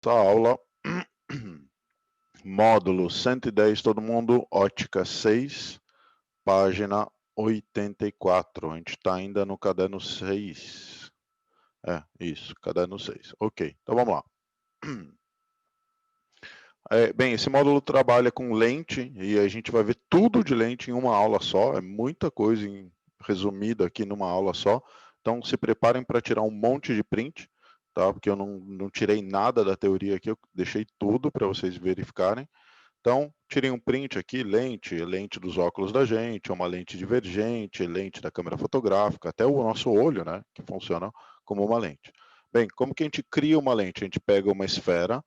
Essa aula, módulo 110, todo mundo, ótica 6, página 84. A gente está ainda no caderno 6. Isso, caderno 6. Ok, então vamos lá. Bem, esse módulo trabalha com lente e a gente vai ver tudo de lente em uma aula só. É muita coisa resumida aqui numa aula só. Então se preparem para tirar um monte de print, tá? Porque eu não tirei nada da teoria aqui, eu deixei tudo para vocês verificarem. Então, tirem um print aqui, lente dos óculos da gente, uma lente divergente, lente da câmera fotográfica, até o nosso olho, né, que funciona como uma lente. Bem, como que a gente cria uma lente? A gente pega uma esfera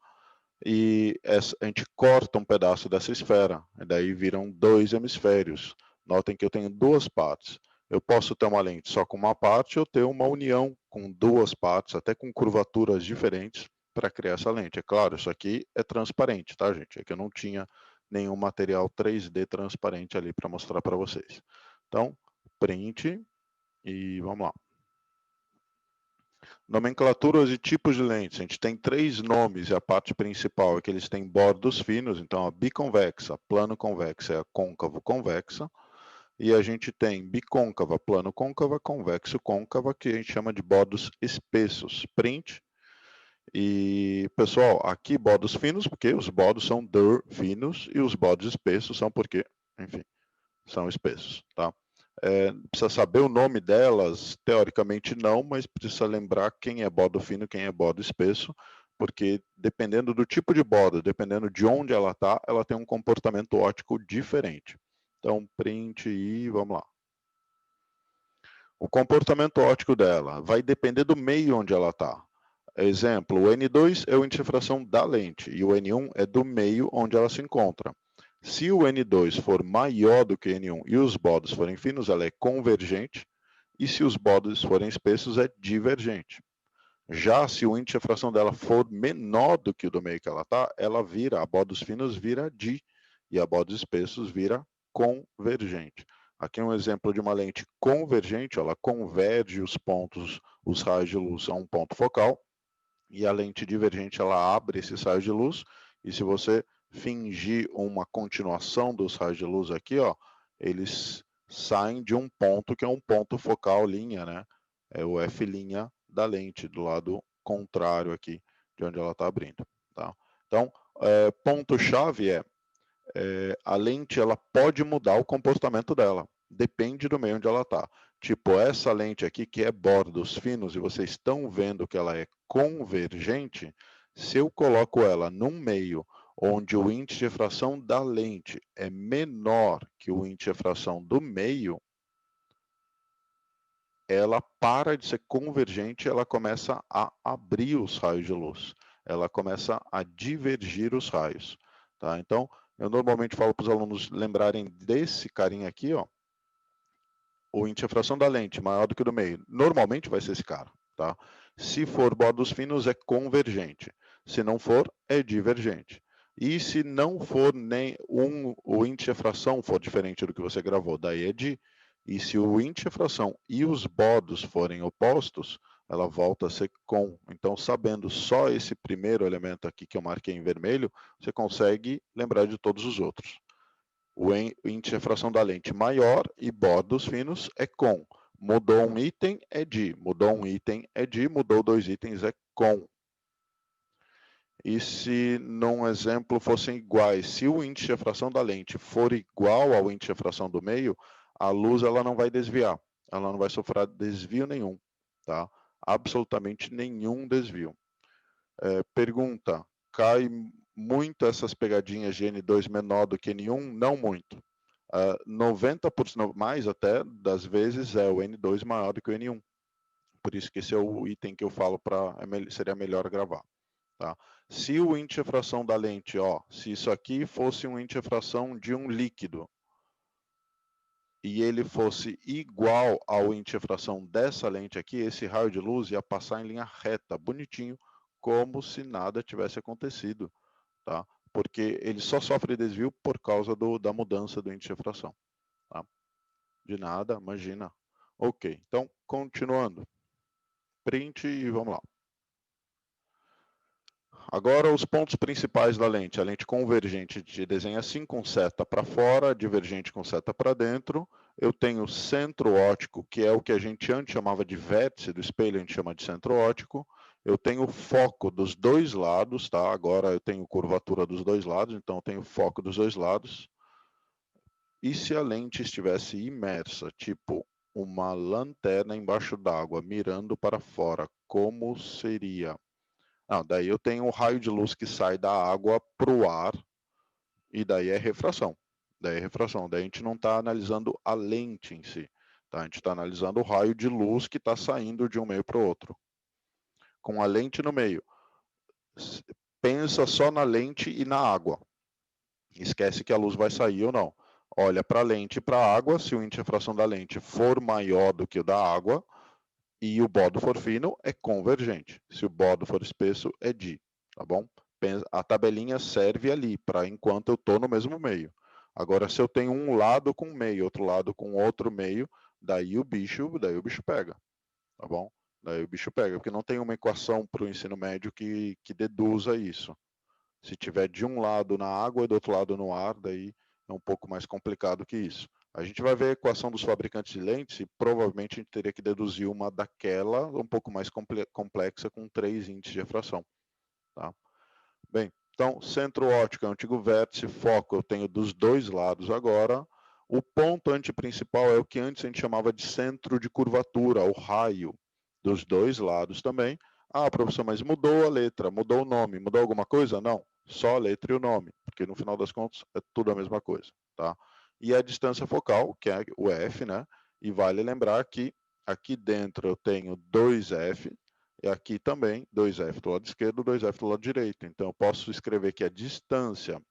e a gente corta um pedaço dessa esfera, e daí viram dois hemisférios. Notem que eu tenho duas partes. Eu posso ter uma lente só com uma parte ou ter uma união com duas partes, até com curvaturas diferentes, para criar essa lente. É claro, isso aqui é transparente, tá, gente? É que eu não tinha nenhum material 3D transparente ali para mostrar para vocês. Então, print e vamos lá. Nomenclaturas e tipos de lentes. A gente tem três nomes e a parte principal é que eles têm bordos finos, então a biconvexa, plano convexa e a côncavo convexa. E a gente tem bicôncava, plano côncava, convexo côncava, que a gente chama de bordos espessos. Print. E, pessoal, aqui bordos finos, porque os bordos são finos, e os bordos espessos são porque, enfim, são espessos, tá? Precisa saber o nome delas? Teoricamente não, mas precisa lembrar quem é bordo fino e quem é bordo espesso, porque dependendo do tipo de bordo, dependendo de onde ela está, ela tem um comportamento óptico diferente. Então, print e vamos lá. O comportamento óptico dela vai depender do meio onde ela está. Exemplo, o N2 é o índice de refração da lente e o N1 é do meio onde ela se encontra. Se o N2 for maior do que o N1 e os bordos forem finos, ela é convergente, e se os bordos forem espessos, é divergente. Já se o índice de refração dela for menor do que o do meio que ela está, ela vira, a bordos finos vira di, e a bordos espessos vira convergente. Aqui é um exemplo de uma lente convergente, ela converge os pontos, os raios de luz a um ponto focal, e a lente divergente ela abre esses raios de luz, e se você fingir uma continuação dos raios de luz aqui, ó, eles saem de um ponto que é um ponto focal linha, né? É o F' da lente, do lado contrário aqui, de onde ela está abrindo. Tá? Então, ponto-chave a lente ela pode mudar o comportamento dela, depende do meio onde ela está. Tipo, essa lente aqui, que é bordos finos, e vocês estão vendo que ela é convergente, se eu coloco ela num meio onde o índice de refração da lente é menor que o índice de refração do meio, ela para de ser convergente, ela começa a abrir os raios de luz. Ela começa a divergir os raios. Tá? Então, eu normalmente falo para os alunos lembrarem desse carinha aqui, ó, o índice de refração da lente maior do que o do meio. Normalmente vai ser esse cara. Tá? Se for bordos finos, é convergente. Se não for, é divergente. E se não for nem o índice de refração for diferente do que você gravou, daí é di. E se o índice de refração e os bordos forem opostos, ela volta a ser com. Então, sabendo só esse primeiro elemento aqui que eu marquei em vermelho, você consegue lembrar de todos os outros. O índice de refração da lente maior e bordos finos é com. Mudou um item, é di. Mudou um item, é di. Mudou dois itens, é com. E se, num exemplo, fossem iguais, se o índice de refração da lente for igual ao índice de refração do meio, a luz ela não vai desviar. Ela não vai sofrer desvio nenhum. Tá? Absolutamente nenhum desvio. Pergunta, cai muito essas pegadinhas de N2 menor do que N1? Não muito. 90% mais até das vezes é o N2 maior do que o N1. Por isso que esse é o item que eu falo para seria melhor gravar. Tá? Se o índice de refração da lente, ó, se isso aqui fosse um índice de refração de um líquido e ele fosse igual ao índice de refração dessa lente aqui, esse raio de luz ia passar em linha reta, bonitinho, como se nada tivesse acontecido. Tá? Porque ele só sofre desvio por causa da mudança do índice de refração. Tá? De nada, imagina. Ok, então, continuando. Print e vamos lá. Agora os pontos principais da lente. A lente convergente a gente desenha assim, com seta para fora, divergente com seta para dentro. Eu tenho centro óptico, que é o que a gente antes chamava de vértice do espelho, a gente chama de centro óptico. Eu tenho foco dos dois lados, tá? Agora eu tenho curvatura dos dois lados, então eu tenho foco dos dois lados. E se a lente estivesse imersa, tipo uma lanterna embaixo d'água, mirando para fora, como seria? Não, daí eu tenho o raio de luz que sai da água para o ar, e daí é refração. Daí é refração. Daí a gente não está analisando a lente em si. Tá? A gente está analisando o raio de luz que está saindo de um meio para o outro. Com a lente no meio. Pensa só na lente e na água. Esquece que a luz vai sair ou não. Olha para a lente e para a água. Se o índice de refração da lente for maior do que o da água, e o bordo for fino, é convergente. Se o bordo for espesso, é di, tá bom? A tabelinha serve ali, para enquanto eu estou no mesmo meio. Agora, se eu tenho um lado com meio, outro lado com outro meio, daí o bicho pega, tá bom? Daí o bicho pega, porque não tem uma equação para o ensino médio que deduza isso. Se tiver de um lado na água e do outro lado no ar, daí é um pouco mais complicado que isso. A gente vai ver a equação dos fabricantes de lentes e provavelmente a gente teria que deduzir uma daquela um pouco mais complexa com 3 índices de refração. Tá? Bem, então, centro óptico é o antigo vértice, foco eu tenho dos dois lados agora. O ponto antiprincipal é o que antes a gente chamava de centro de curvatura, o raio, dos dois lados também. Ah, professor, mas mudou a letra, mudou o nome, mudou alguma coisa? Não, só a letra e o nome, porque no final das contas é tudo a mesma coisa, tá? E a distância focal, que é o F, né? E vale lembrar que aqui dentro eu tenho 2F, e aqui também 2F do lado esquerdo, 2F do lado direito. Então eu posso escrever que a distância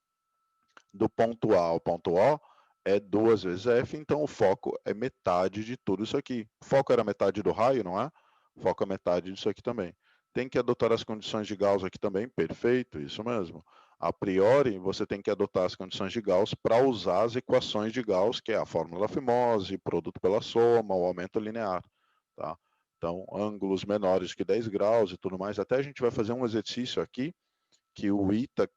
do ponto A ao ponto O é 2 vezes F, então o foco é metade de tudo isso aqui. O foco era metade do raio, não é? O foco é metade disso aqui também. Tem que adotar as condições de Gauss aqui também, perfeito, isso mesmo. A priori, você tem que adotar as condições de Gauss para usar as equações de Gauss, que é a fórmula da fimose, produto pela soma, o aumento linear. Tá? Então, ângulos menores que 10 graus e tudo mais. Até a gente vai fazer um exercício aqui, que o ITA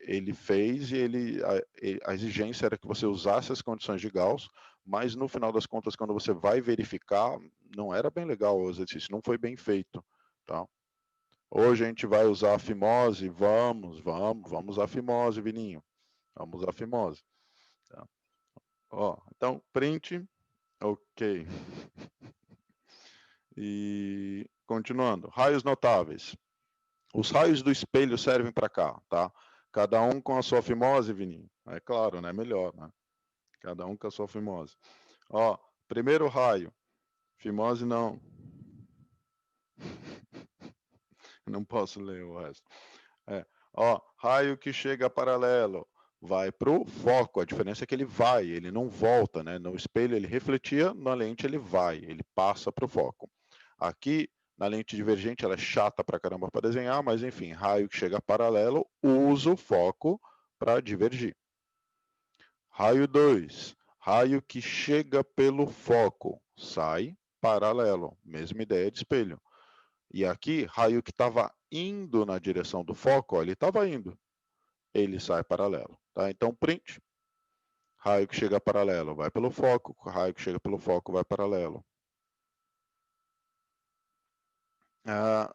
ele fez e a exigência era que você usasse as condições de Gauss, mas no final das contas, quando você vai verificar, não era bem legal o exercício, não foi bem feito. Tá? Hoje a gente vai usar a fimose, vamos usar a fimose, Vininho. Vamos usar a fimose. Tá? Ó, então, print, ok. E continuando, raios notáveis. Os raios do espelho servem para cá, tá? Cada um com a sua fimose, Vininho. É claro, né? Melhor, né? Cada um com a sua fimose. Ó, primeiro raio. Fimose não. Não posso ler o resto. Ó, raio que chega paralelo. Vai para o foco. A diferença é que ele vai, ele não volta, né? No espelho ele refletia, na lente ele vai, ele passa para o foco. Aqui, na lente divergente, ela é chata pra caramba para desenhar, mas enfim, raio que chega paralelo, usa o foco para divergir. Raio 2, raio que chega pelo foco, sai paralelo, mesma ideia de espelho. E aqui, raio que estava indo na direção do foco, ó, ele estava indo, ele sai paralelo. Tá? Então, print, raio que chega paralelo vai pelo foco, raio que chega pelo foco vai paralelo.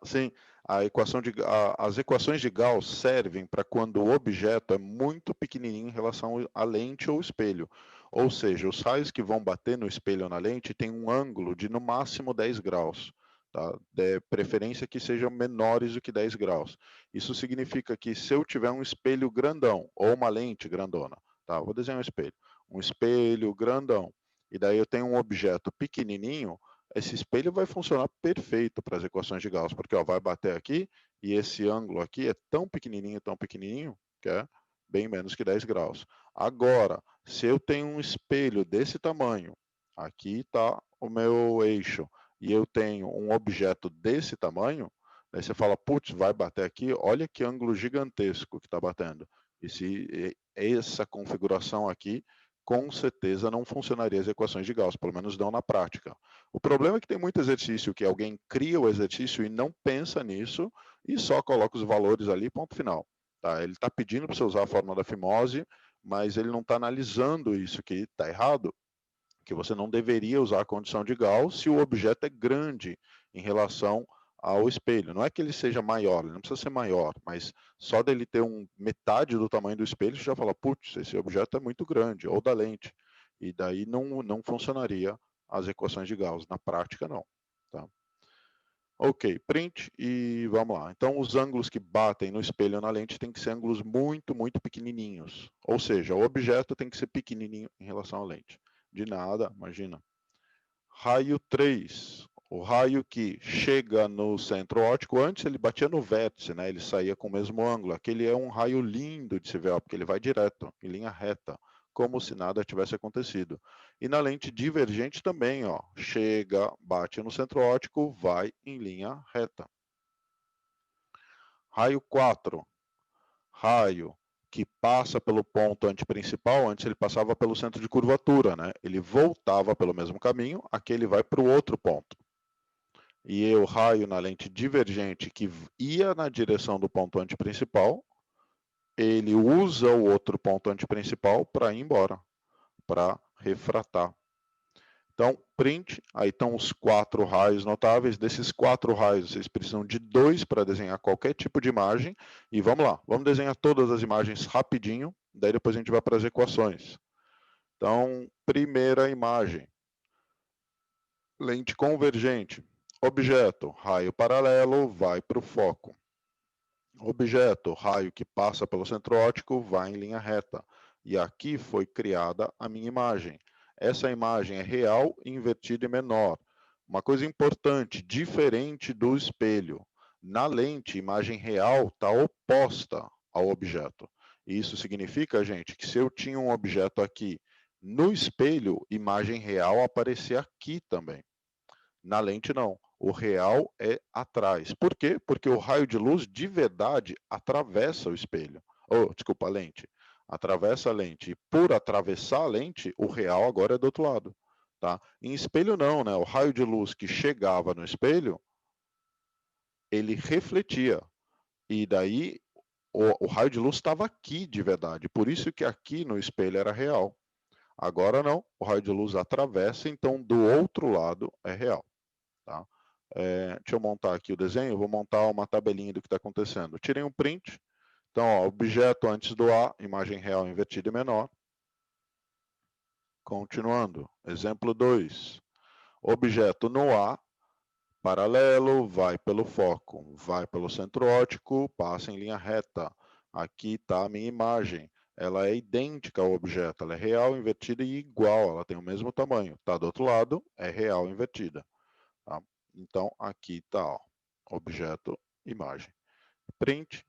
Sim, as equações de Gauss servem para quando o objeto é muito pequenininho em relação à lente ou espelho. Ou seja, os raios que vão bater no espelho ou na lente têm um ângulo de no máximo 10 graus. Tá? De preferência que sejam menores do que 10 graus. Isso significa que se eu tiver um espelho grandão ou uma lente grandona, tá? Vou desenhar um espelho grandão, e daí eu tenho um objeto pequenininho, esse espelho vai funcionar perfeito para as equações de Gauss, porque ó, vai bater aqui e esse ângulo aqui é tão pequenininho, que é bem menos que 10 graus. Agora, se eu tenho um espelho desse tamanho, aqui está o meu eixo, e eu tenho um objeto desse tamanho, aí você fala, putz, vai bater aqui, olha que ângulo gigantesco que está batendo. E se essa configuração aqui, com certeza não funcionaria as equações de Gauss, pelo menos não na prática. O problema é que tem muito exercício que alguém cria o exercício e não pensa nisso, e só coloca os valores ali, ponto final. Tá? Ele está pedindo para você usar a fórmula da fimose, mas ele não está analisando isso que está errado, que você não deveria usar a condição de Gauss se o objeto é grande em relação ao espelho. Não é que ele seja maior, ele não precisa ser maior, mas só dele ter metade do tamanho do espelho, você já fala, putz, esse objeto é muito grande, ou da lente. E daí não funcionaria as equações de Gauss. Na prática, não. Tá? Ok, print e vamos lá. Então, os ângulos que batem no espelho ou na lente têm que ser ângulos muito pequenininhos. Ou seja, o objeto tem que ser pequenininho em relação à lente. De nada, imagina. Raio 3. O raio que chega no centro óptico, antes ele batia no vértice, né? Ele saía com o mesmo ângulo. Aquele é um raio lindo de se ver, ó, porque ele vai direto, em linha reta, como se nada tivesse acontecido. E na lente divergente também, ó, chega, bate no centro óptico, vai em linha reta. Raio 4. Raio que passa pelo ponto antiprincipal, antes ele passava pelo centro de curvatura, né? Ele voltava pelo mesmo caminho, aqui ele vai para o outro ponto. E o raio na lente divergente que ia na direção do ponto antiprincipal, ele usa o outro ponto antiprincipal para ir embora, para refratar. Então, print, aí estão os 4 raios notáveis. Desses 4 raios, vocês precisam de 2 para desenhar qualquer tipo de imagem. E vamos lá, vamos desenhar todas as imagens rapidinho, daí depois a gente vai para as equações. Então, primeira imagem. Lente convergente. Objeto, raio paralelo, vai para o foco. Objeto, raio que passa pelo centro óptico, vai em linha reta. E aqui foi criada a minha imagem. Essa imagem é real, invertida e menor. Uma coisa importante, diferente do espelho. Na lente, imagem real está oposta ao objeto. Isso significa, gente, que se eu tinha um objeto aqui no espelho, imagem real aparecia aqui também. Na lente, não. O real é atrás. Por quê? Porque o raio de luz de verdade atravessa o espelho. Desculpa, a lente. Atravessa a lente. E por atravessar a lente, o real agora é do outro lado. Tá? Em espelho, não, né? O raio de luz que chegava no espelho, ele refletia. E daí, o raio de luz estava aqui de verdade. Por isso que aqui no espelho era real. Agora não. O raio de luz atravessa, então do outro lado é real. Tá? Deixa eu montar aqui o desenho, vou montar uma tabelinha do que está acontecendo. Tirei um print, então, ó, objeto antes do A, imagem real invertida e menor. Continuando, exemplo 2. Objeto no A, paralelo, vai pelo foco, vai pelo centro óptico, passa em linha reta. Aqui está a minha imagem. Ela é idêntica ao objeto, ela é real, invertida e igual, ela tem o mesmo tamanho. Está do outro lado, é real, invertida. Tá? Então, aqui está, objeto, imagem. Print.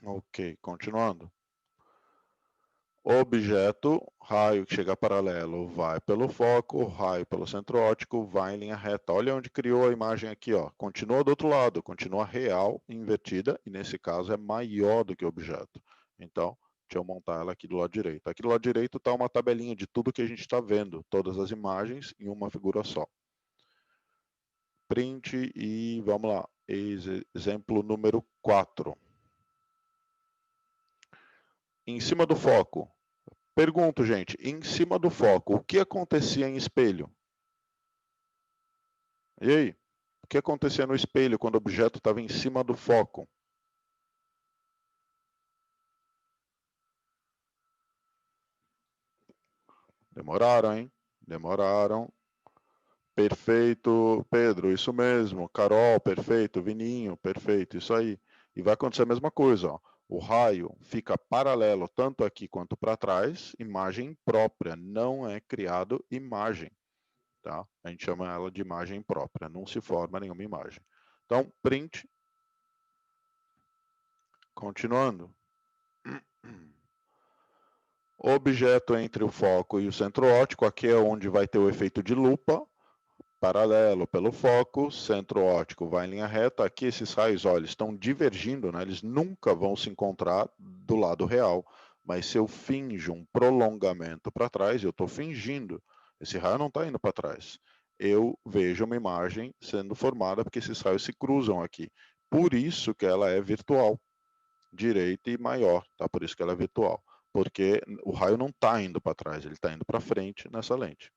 Ok, continuando. Objeto, raio que chega paralelo, vai pelo foco, raio pelo centro óptico, vai em linha reta. Olha onde criou a imagem aqui, ó. Continua do outro lado, continua real, invertida, e nesse caso é maior do que o objeto. Então, deixa eu montar ela aqui do lado direito. Aqui do lado direito está uma tabelinha de tudo que a gente está vendo, todas as imagens em uma figura só. Print e vamos lá. Exemplo número 4. Em cima do foco. Pergunto, gente, em cima do foco, o que acontecia em espelho? E aí? O que acontecia no espelho quando o objeto estava em cima do foco? Demoraram, hein? Demoraram. Perfeito, Pedro, isso mesmo. Carol, perfeito. Vininho, perfeito, isso aí. E vai acontecer a mesma coisa, ó. O raio fica paralelo tanto aqui quanto para trás, imagem própria, não é criado imagem. Tá? A gente chama ela de imagem própria, não se forma nenhuma imagem. Então, print. Continuando. Objeto entre o foco e o centro óptico, aqui é onde vai ter o efeito de lupa, paralelo pelo foco, centro óptico vai em linha reta. Aqui esses raios, olha, estão divergindo, né? Eles nunca vão se encontrar do lado real. Mas se eu finjo um prolongamento para trás, eu estou fingindo. Esse raio não está indo para trás. eu vejo uma imagem sendo formada, porque esses raios se cruzam aqui. Por isso que ela é virtual, direita e maior, tá? Por isso que ela é virtual, porque o raio não está indo para trás, ele está indo para frente nessa lente,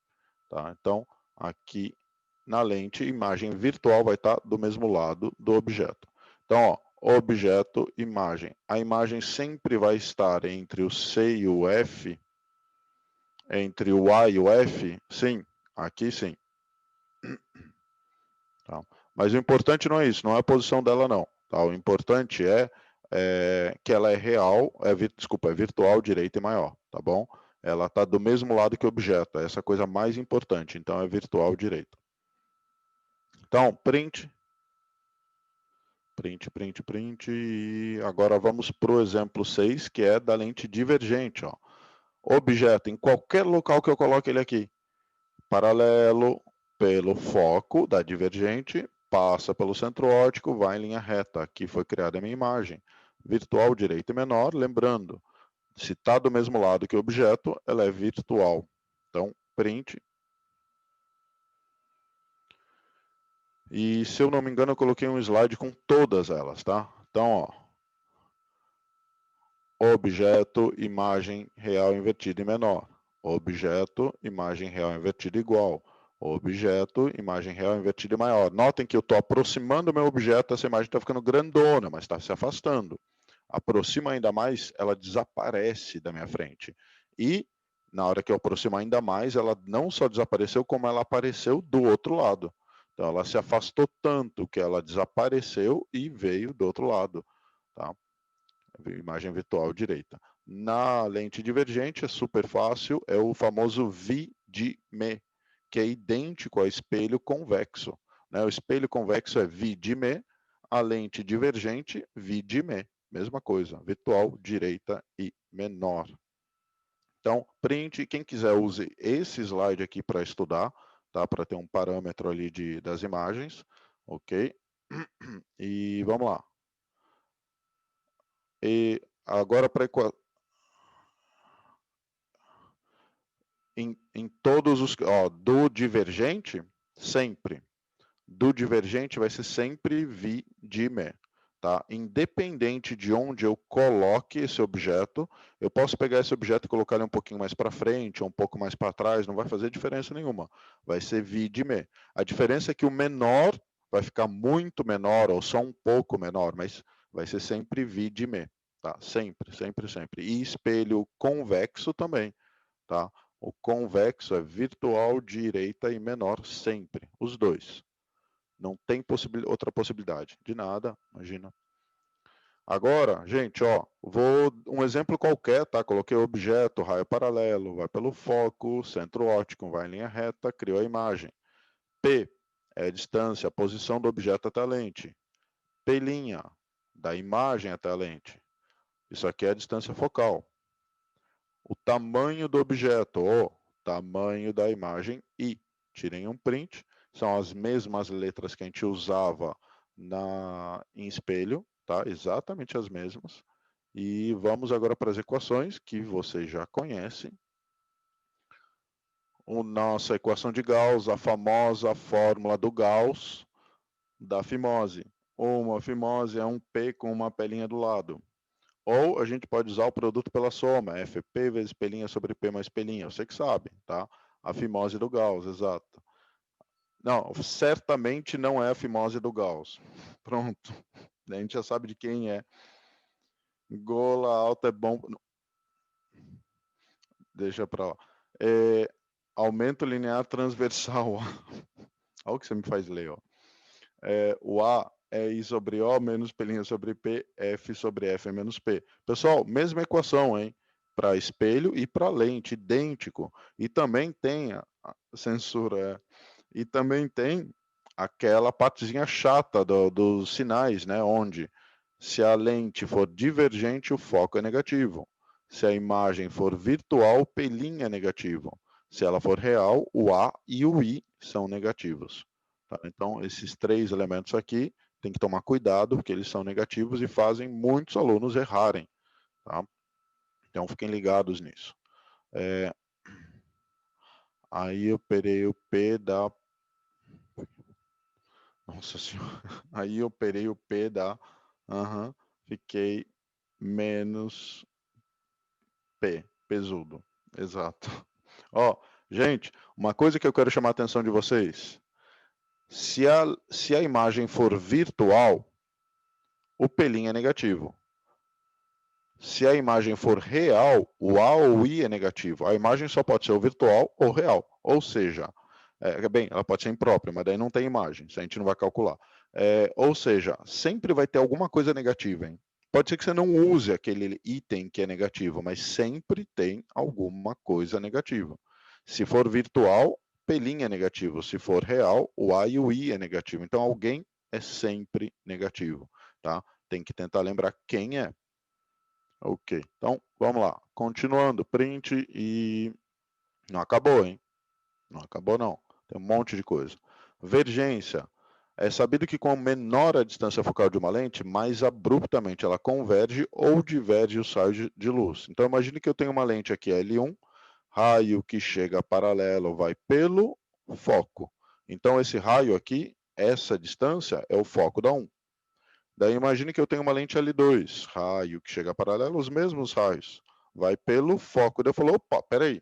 tá? Então, aqui na lente, imagem virtual vai estar do mesmo lado do objeto. Então, ó, objeto, imagem. A imagem sempre vai estar entre o C e o F, entre o A e o F? Sim, aqui sim. Tá? Mas o importante não é isso, não é a posição dela não. Tá? O importante é, que ela é real, desculpa, é virtual, direita e maior, tá bom? Ela está do mesmo lado que o objeto, essa é a coisa mais importante, então é virtual, direita. Então, print, e agora vamos para o exemplo 6, que é da lente divergente. Ó. Objeto, em qualquer local que eu coloque ele aqui, paralelo pelo foco da divergente, passa pelo centro óptico, vai em linha reta. Aqui foi criada a minha imagem. Virtual, direita e menor, lembrando, se está do mesmo lado que o objeto, ela é virtual. Então, print. E se eu não me engano, eu coloquei um slide com todas elas, tá? Então, ó, objeto, imagem real invertida e menor. Objeto, imagem real invertida igual. Objeto, imagem real invertida e maior. Notem que eu estou aproximando o meu objeto, essa imagem está ficando grandona, mas está se afastando. Aproxima ainda mais, ela desaparece da minha frente. E, na hora que eu aproximo ainda mais, ela não só desapareceu, como ela apareceu do outro lado. Então, ela se afastou tanto que ela desapareceu e veio do outro lado. Tá? Imagem virtual direita. Na lente divergente é super fácil, é o famoso V-de-me, que é idêntico ao espelho convexo. Né? O espelho convexo é V-de-me, a lente divergente, V-de-me. Mesma coisa, virtual, direita e menor. Então, print, quem quiser use esse slide aqui para estudar, tá? Para ter um parâmetro ali das imagens, ok? E vamos lá. E agora para em todos os, ó, do divergente, sempre. Do divergente vai ser sempre vi de me, tá? Independente de onde eu coloque esse objeto, eu posso pegar esse objeto e colocar ele um pouquinho mais para frente, ou um pouco mais para trás, não vai fazer diferença nenhuma. Vai ser vi de me. A diferença é que o menor vai ficar muito menor, ou só um pouco menor, mas vai ser sempre vi de me, tá? Sempre, sempre, sempre. E espelho convexo também, tá? O convexo é virtual, direita e menor sempre, os dois. Não tem outra possibilidade de nada, imagina. Agora, gente, ó, vou um exemplo qualquer, tá? Coloquei objeto, raio paralelo, vai pelo foco, centro óptico, vai em linha reta, criou a imagem. P é a distância, a posição do objeto até a lente. P', da imagem até a lente. Isso aqui é a distância focal. O tamanho do objeto, o tamanho da imagem I. Tirem um print, são as mesmas letras que a gente usava em espelho, tá? Exatamente as mesmas. E vamos agora para as equações que vocês já conhecem. Nossa equação de Gauss, a famosa fórmula do Gauss da fimose. Uma fimose é um P com uma pelinha do lado. Ou a gente pode usar o produto pela soma, FP vezes pelinha sobre P mais pelinha. Você que sabe, tá? A fimose do Gauss, exato. Não, certamente não é a fimose do Gauss. Pronto. A gente já sabe de quem é. Gola alta é bom. Deixa para lá. Aumento linear transversal. Olha o que você me faz ler. Ó. O A é I sobre O menos pelinha sobre P, F sobre F menos P. Pessoal, mesma equação, hein? Para espelho e para lente, idêntico. E também tem a censura. E também tem aquela partezinha chata dos sinais, né? Onde se a lente for divergente, o foco é negativo. Se a imagem for virtual, o pelinho é negativo. Se ela for real, o A e o I são negativos. Tá? Então, esses três elementos aqui, tem que tomar cuidado, porque eles são negativos e fazem muitos alunos errarem. Tá? Então, fiquem ligados nisso. Aí eu operei o P da Nossa senhora. Aí eu operei o P da... Aham. Fiquei menos P, pesudo. Exato. Ó, gente, uma coisa que eu quero chamar a atenção de vocês. Se a imagem for virtual, o pelinho é negativo. Se a imagem for real, o A ou o I é negativo. A imagem só pode ser ou virtual ou real. Ou seja, bem, ela pode ser imprópria, mas daí não tem imagem, isso a gente não vai calcular. Ou seja, sempre vai ter alguma coisa negativa, hein? Pode ser que você não use aquele item que é negativo, mas sempre tem alguma coisa negativa. Se for virtual, pelinho é negativo. Se for real, o A e o I é negativo. Então, alguém é sempre negativo, tá? Tem que tentar lembrar quem é. Ok, então vamos lá. Continuando, print e... Não acabou, hein? Não acabou, não. Tem um monte de coisa. Vergência. É sabido que quanto menor a distância focal de uma lente, mais abruptamente ela converge ou diverge os raios de luz. Então, imagine que eu tenho uma lente aqui, L1, raio que chega paralelo vai pelo foco. Então, esse raio aqui, essa distância, é o foco da 1. Daí imagine que eu tenho uma lente L2, raio que chega paralelo, os mesmos raios. Vai pelo foco. Daí eu falo, opa, peraí,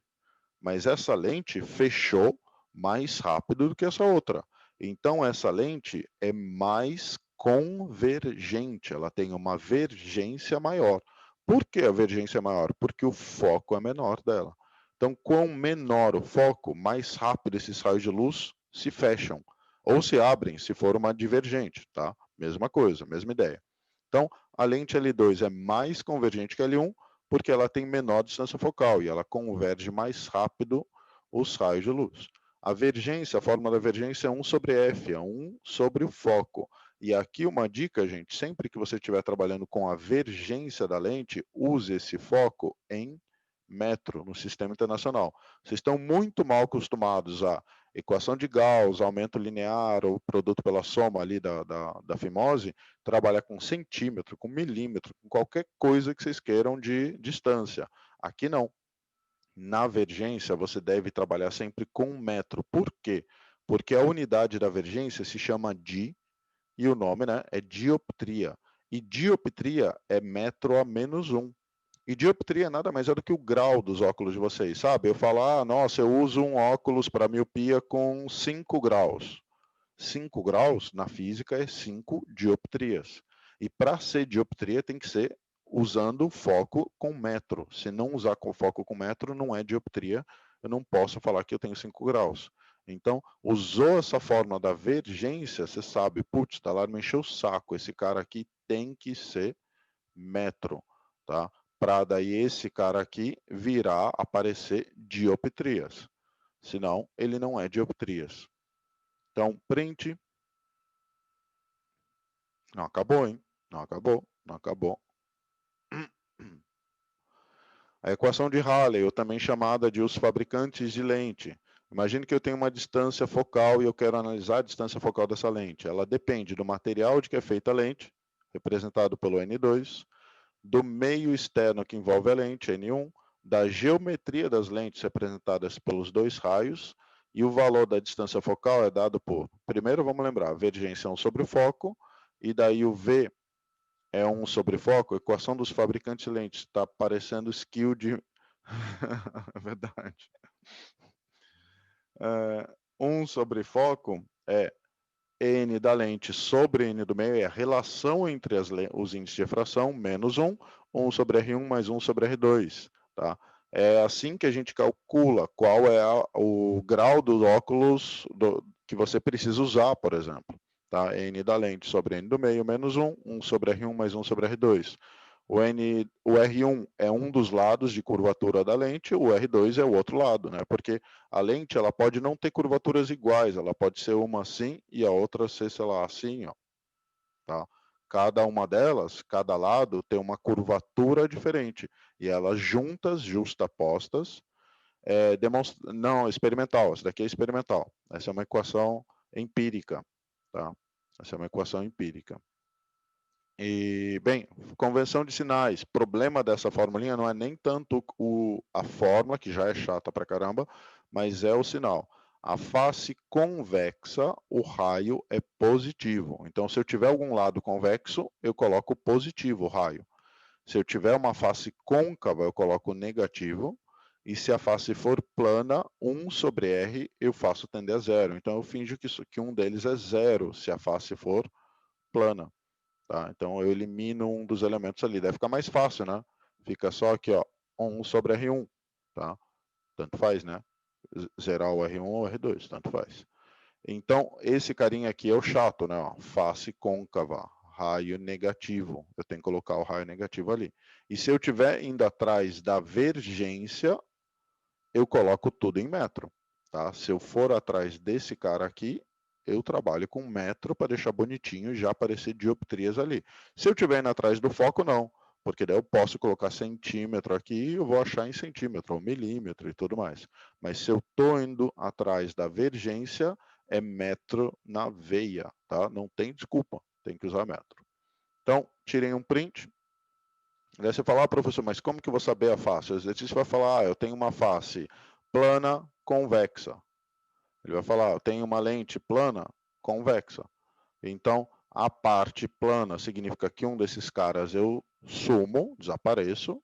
mas essa lente fechou mais rápido do que essa outra. Então essa lente é mais convergente, ela tem uma vergência maior. Por que a vergência é maior? Porque o foco é menor dela. Então, quanto menor o foco, mais rápido esses raios de luz se fecham ou se abrem, se for uma divergente, tá? Mesma coisa, mesma ideia. Então, a lente L2 é mais convergente que a L1 porque ela tem menor distância focal e ela converge mais rápido os raios de luz. A vergência, a fórmula da vergência é 1 sobre F, é 1 sobre o foco. E aqui uma dica, gente, sempre que você estiver trabalhando com a vergência da lente, use esse foco em metro no sistema internacional. Vocês estão muito mal acostumados a equação de Gauss, aumento linear ou produto pela soma ali da fimose, trabalha com centímetro, com milímetro, com qualquer coisa que vocês queiram de distância. Aqui não. Na vergência, você deve trabalhar sempre com metro. Por quê? Porque a unidade da vergência se chama di, e o nome, né, é dioptria. E dioptria é metro a menos 1. E dioptria nada mais é do que o grau dos óculos de vocês, sabe? Eu falo, nossa, eu uso um óculos para miopia com 5 graus. 5 graus na física é 5 dioptrias. E para ser dioptria tem que ser usando foco com metro. Se não usar com foco com metro, não é dioptria. Eu não posso falar que eu tenho 5 graus. Então, usou essa forma da vergência, você sabe, putz, tá lá, me encheu o saco. Esse cara aqui tem que ser metro, tá? Para daí esse cara aqui virar, aparecer dioptrias. Senão, ele não é dioptrias. Então, print. Não acabou, hein? Não acabou, não acabou. A equação de Halley, ou também chamada de os fabricantes de lente. Imagine que eu tenho uma distância focal e eu quero analisar a distância focal dessa lente. Ela depende do material de que é feita a lente, representado pelo N2, do meio externo que envolve a lente, N1, da geometria das lentes representadas pelos dois raios, e o valor da distância focal é dado por, primeiro vamos lembrar, vergência 1 sobre o foco, e daí o V é 1 sobre foco, equação dos fabricantes de lentes, está parecendo skill de... é verdade. 1 sobre foco é N da lente sobre N do meio, é a relação entre os índices de refração, menos 1, 1 sobre R1 mais 1 sobre R2. Tá? É assim que a gente calcula qual é o grau do óculos que você precisa usar, por exemplo. Tá? N da lente sobre N do meio, menos 1, 1 sobre R1 mais 1 sobre R2. O R1 é um dos lados de curvatura da lente, o R2 é o outro lado, né? Porque a lente ela pode não ter curvaturas iguais, ela pode ser uma assim e a outra ser, sei lá, assim, ó, tá? Cada uma delas, cada lado tem uma curvatura diferente e elas juntas, justapostas, não, experimental, essa daqui é experimental. Essa é uma equação empírica, tá? Essa é uma equação empírica. E, bem, convenção de sinais. Problema dessa formulinha não é nem tanto a fórmula, que já é chata pra caramba, mas é o sinal. A face convexa, o raio é positivo. Então, se eu tiver algum lado convexo, eu coloco positivo o raio. Se eu tiver uma face côncava, eu coloco negativo. E se a face for plana, 1 sobre R, eu faço tender a zero. Então, eu finjo que um deles é zero, se a face for plana. Tá? Então, eu elimino um dos elementos ali. Deve ficar mais fácil, né? Fica só aqui, ó, 1 sobre R1. Tá? Tanto faz, né? Zerar o R1 ou R2, tanto faz. Então, esse carinha aqui é o chato, né? Ó, face côncava, raio negativo. Eu tenho que colocar o raio negativo ali. E se eu estiver indo atrás da vergência, eu coloco tudo em metro. Tá? Se eu for atrás desse cara aqui, eu trabalho com metro para deixar bonitinho e já aparecer dioptrias ali. Se eu estiver indo atrás do foco, não. Porque daí eu posso colocar centímetro aqui e eu vou achar em centímetro, ou milímetro e tudo mais. Mas se eu estou indo atrás da vergência, é metro na veia, tá? Não tem desculpa, tem que usar metro. Então, tirem um print. Daí você fala, professor, mas como que eu vou saber a face? O exercício vai falar, eu tenho uma face plana, convexa. Ele vai falar, eu tenho uma lente plana, convexa. Então, a parte plana significa que um desses caras eu sumo, desapareço,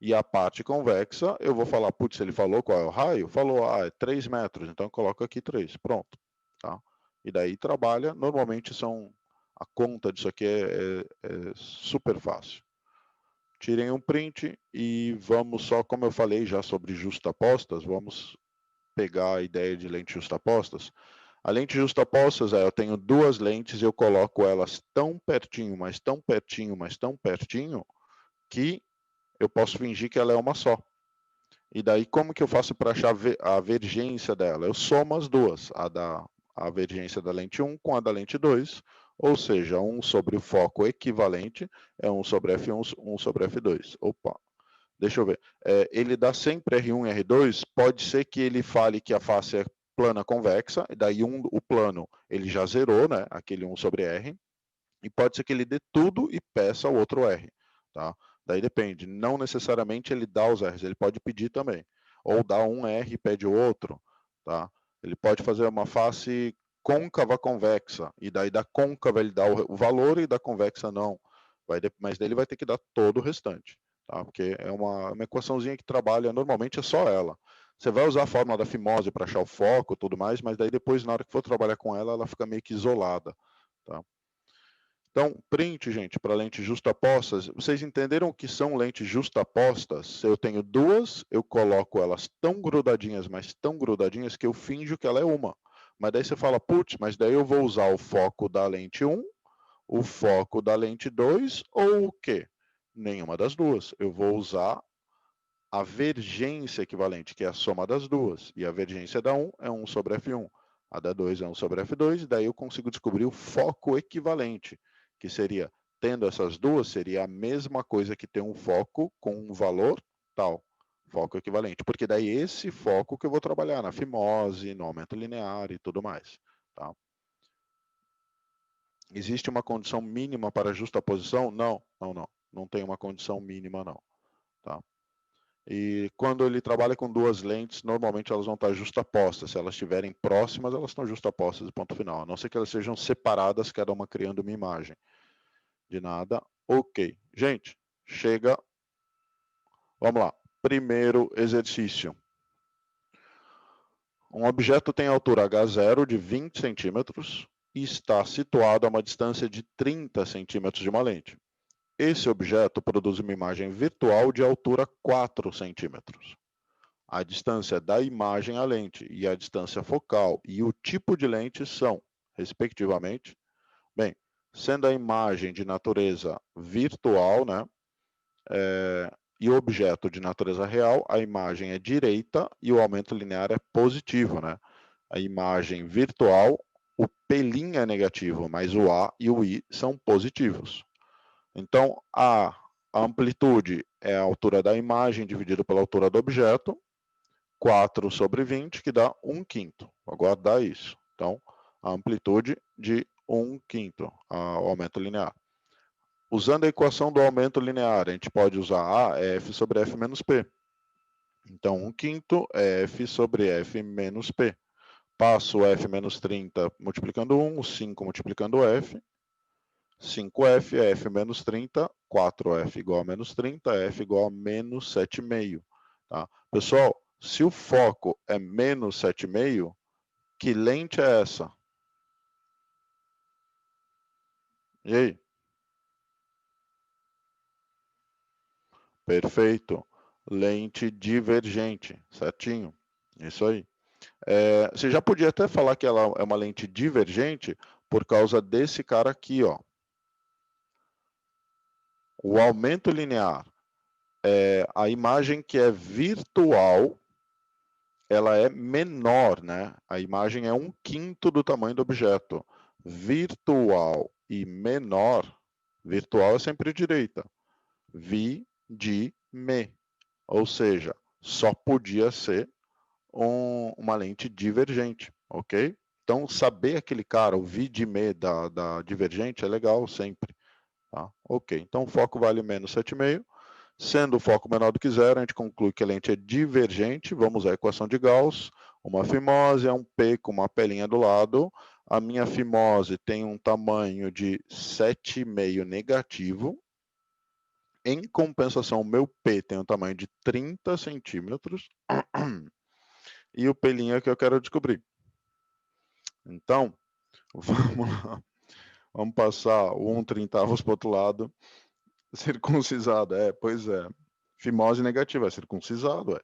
e a parte convexa, eu vou falar, putz, ele falou qual é o raio? Falou, é 3 metros, então eu coloco aqui 3, pronto. Tá? E daí trabalha, normalmente a conta disso aqui é super fácil. Tirem um print e vamos só, como eu falei já sobre justapostas, vamos pegar a ideia de lentes justapostas. A lente justapostas eu tenho duas lentes e eu coloco elas tão pertinho, mas tão pertinho, mas tão pertinho, que eu posso fingir que ela é uma só. E daí, como que eu faço para achar a vergência dela? Eu somo as duas, a vergência da lente 1 com a da lente 2, ou seja, 1 sobre o foco equivalente é 1 sobre F1, 1 sobre F2. Opa, deixa eu ver. Ele dá sempre R1 e R2, pode ser que ele fale que a face é plana convexa, e daí o plano ele já zerou, né, aquele 1 sobre R, e pode ser que ele dê tudo e peça o outro R. Tá? Daí depende, não necessariamente ele dá os R's, ele pode pedir também. Ou dá um R e pede o outro. Tá? Ele pode fazer uma face côncava convexa, e daí da côncava ele dá o valor e da convexa não. Mas daí ele vai ter que dar todo o restante. Tá? Porque é uma equaçãozinha que trabalha, normalmente é só ela. Você vai usar a fórmula da fimose para achar o foco e tudo mais, mas daí depois, na hora que for trabalhar com ela, ela fica meio que isolada. Tá? Então, print, gente, para lentes justapostas. Vocês entenderam o que são lentes justapostas? Se eu tenho duas, eu coloco elas tão grudadinhas, mas tão grudadinhas, que eu finjo que ela é uma. Mas daí você fala, putz, mas daí eu vou usar o foco da lente 1, o foco da lente 2, ou o quê? Nenhuma das duas. Eu vou usar a vergência equivalente, que é a soma das duas. E a vergência da 1 é 1 sobre F1. A da 2 é 1 sobre F2, e daí eu consigo descobrir o foco equivalente, que seria, tendo essas duas, seria a mesma coisa que ter um foco com um valor tal, foco equivalente. Porque daí esse foco que eu vou trabalhar na fimose, no aumento linear e tudo mais. Tá? Existe uma condição mínima para justaposição? Não, não, não. Não tem uma condição mínima, não. Tá? E quando ele trabalha com duas lentes, normalmente elas vão estar justapostas. Se elas estiverem próximas, elas estão justapostas, ponto final. A não ser que elas sejam separadas, cada uma criando uma imagem. De nada. Ok. Gente, chega. Vamos lá. Primeiro exercício. Um objeto tem altura H0 de 20 centímetros e está situado a uma distância de 30 centímetros de uma lente. Esse objeto produz uma imagem virtual de altura 4 centímetros. A distância da imagem à lente e a distância focal e o tipo de lente são, respectivamente, bem, sendo a imagem de natureza virtual, né, e o objeto de natureza real, a imagem é direita e o aumento linear é positivo, né? A imagem virtual, o P' é negativo, mas o A e o I são positivos. Então, a amplitude é a altura da imagem dividido pela altura do objeto, 4 sobre 20, que dá 1/5. Vou guardar isso. Então, a amplitude de 1/5, o aumento linear. Usando a equação do aumento linear, a gente pode usar A é F sobre F menos P. Então, 1/5 é F sobre F menos P. passo o f menos 30 multiplicando 1, 5 multiplicando f, 5f, f menos 30, 4f igual a menos 30, f igual a menos 7,5. Tá? Pessoal, se o foco é menos 7,5, que lente é essa? E aí? Perfeito. Lente divergente, certinho. Isso aí. Você já podia até falar que ela é uma lente divergente por causa desse cara aqui, ó. O aumento linear. A imagem que é virtual, ela é menor, né? A imagem é 1/5 do tamanho do objeto. Virtual e menor, virtual é sempre direita. Vi, di, me. Ou seja, só podia ser uma lente divergente, ok? Então, saber aquele cara, o vi de me da divergente é legal sempre. Tá? Ok, então o foco vale menos 7,5. Sendo o foco menor do que zero, a gente conclui que a lente é divergente. Vamos à equação de Gauss. Uma fimose é um P com uma pelinha do lado. A minha fimose tem um tamanho de 7,5 negativo. Em compensação, o meu P tem um tamanho de 30 centímetros. E o pelinho é que eu quero descobrir. Então, vamos lá. Vamos passar o 1/30 para o outro lado. Circuncisado, pois é. Fimose negativa, é circuncisado,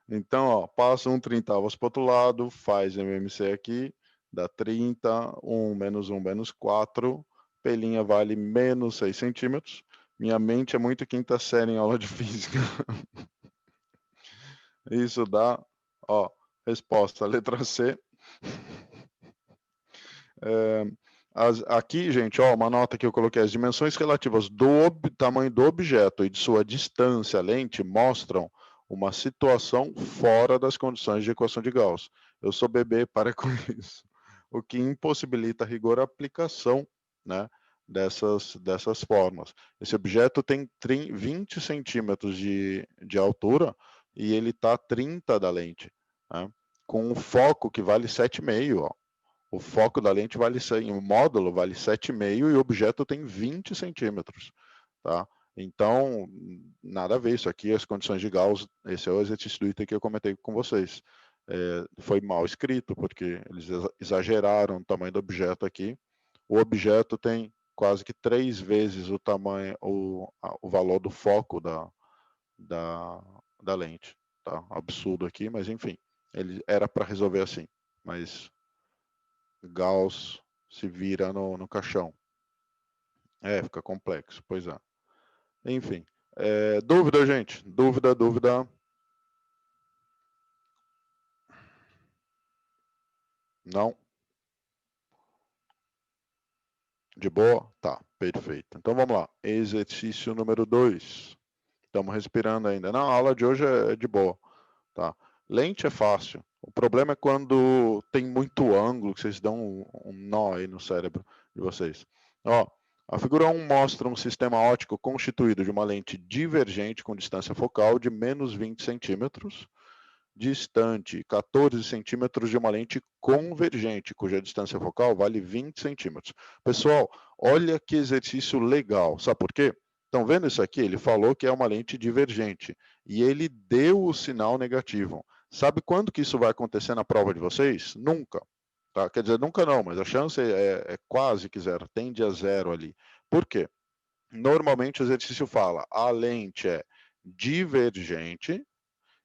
Então, ó, passa 1/30 para o outro lado, faz MMC aqui, dá 30, 1 menos 1 menos 4, pelinha vale menos 6 centímetros. Minha mente é muito quinta série em aula de física. Isso dá, ó, resposta, letra C. Aqui, gente, ó, uma nota que eu coloquei, as dimensões relativas do tamanho do objeto e de sua distância à lente mostram uma situação fora das condições de equação de Gauss. Eu sou bebê, para com isso. O que impossibilita a rigor a aplicação, né, dessas formas. Esse objeto tem 20 centímetros de altura e ele está a 30 da lente, né, com um foco que vale 7,5, ó. O foco da lente vale 100, o módulo vale 7,5 e o objeto tem 20 centímetros, tá? Então, nada a ver isso aqui, as condições de Gauss, esse é o exercício do item que eu comentei com vocês. Foi mal escrito, porque eles exageraram o tamanho do objeto aqui. O objeto tem quase que 3 vezes o tamanho, o valor do foco da lente. Tá? Absurdo aqui, mas enfim, ele era para resolver assim, mas Gauss se vira no caixão. Fica complexo, pois é. Enfim. Dúvida, gente? Dúvida? Não? De boa? Tá, perfeito. Então vamos lá. Exercício número 2. Estamos respirando ainda. Não, a aula de hoje é de boa. Tá? Lente é fácil. O problema é quando tem muito ângulo, que vocês dão um nó aí no cérebro de vocês. Ó, a figura 1 mostra um sistema óptico constituído de uma lente divergente com distância focal de menos 20 centímetros, distante 14 centímetros de uma lente convergente, cuja distância focal vale 20 centímetros. Pessoal, olha que exercício legal. Sabe por quê? Estão vendo isso aqui? Ele falou que é uma lente divergente e ele deu o sinal negativo. Sabe quando que isso vai acontecer na prova de vocês? Nunca. Tá? Quer dizer, nunca não, mas a chance é quase que zero, tende a zero ali. Por quê? Normalmente o exercício fala, a lente é divergente,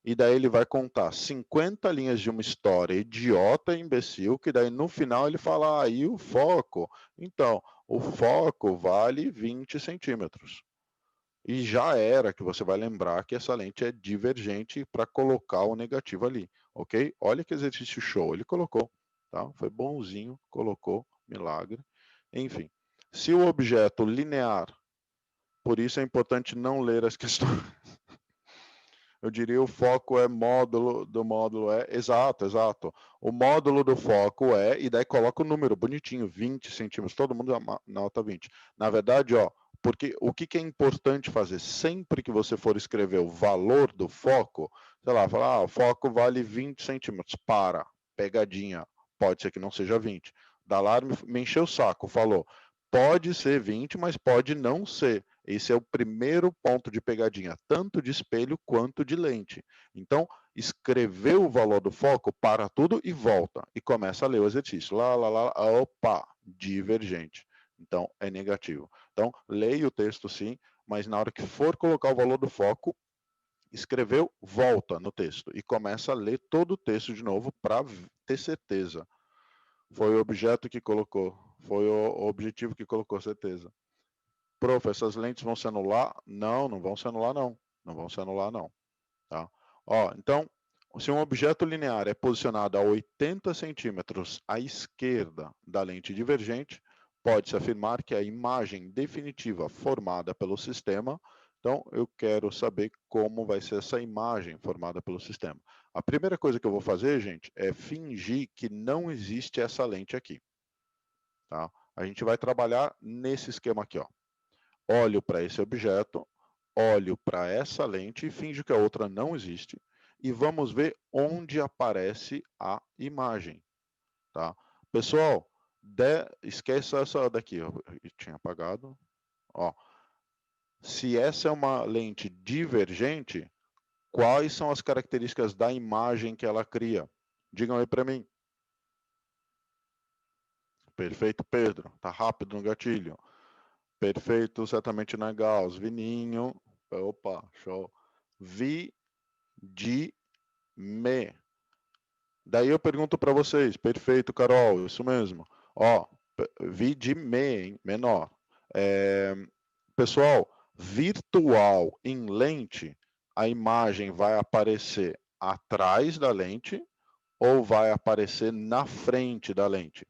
e daí ele vai contar 50 linhas de uma história idiota e imbecil, que daí no final ele fala, e o foco? Então, o foco vale 20 centímetros. E já era que você vai lembrar que essa lente é divergente para colocar o negativo ali, ok? Olha que exercício show, ele colocou, tá? Foi bonzinho, colocou, milagre. Enfim, se o objeto linear, por isso é importante não ler as questões. Eu diria o foco é módulo do módulo exato. O módulo do foco e daí coloca o número bonitinho, 20 centímetros, todo mundo nota 20. Na verdade, ó, porque o que é importante fazer? Sempre que você for escrever o valor do foco, sei lá, falar, o foco vale 20 centímetros, pegadinha. pode ser que não seja 20. Dalar me encheu o saco, falou, pode ser 20, mas pode não ser. Esse é o primeiro ponto de pegadinha, tanto de espelho quanto de lente. Então, escreveu o valor do foco, para tudo e volta. E começa a ler o exercício. Lá, lá, lá, opa, divergente. Então, é negativo. Então, leia o texto sim, mas na hora que for colocar o valor do foco, escreveu, volta no texto e começa a ler todo o texto de novo para ter certeza. Foi o objeto que colocou, foi o objetivo que colocou, certeza. Prof, essas lentes vão se anular? Não, não vão se anular não. Não vão se anular não. Tá? Ó, então, se um objeto linear é posicionado a 80 centímetros à esquerda da lente divergente, pode-se afirmar que a imagem definitiva formada pelo sistema. Então, eu quero saber como vai ser essa imagem formada pelo sistema. A primeira coisa que eu vou fazer, gente, é fingir que não existe essa lente aqui. Tá? A gente vai trabalhar nesse esquema aqui. Ó. Olho para esse objeto, olho para essa lente e finjo que a outra não existe. E vamos ver onde aparece a imagem. Tá? Pessoal, esqueça essa daqui. Eu tinha apagado. Ó, se essa é uma lente divergente, quais são as características da imagem que ela cria? Digam aí para mim. Perfeito, Pedro. Tá rápido no gatilho. Perfeito, certamente na Gauss. Vininho. Opa, show. Vi, de, me. Daí eu pergunto para vocês. Perfeito, Carol. Isso mesmo. Ó, vi de me, hein? Menor. Pessoal, virtual em lente, a imagem vai aparecer atrás da lente ou vai aparecer na frente da lente?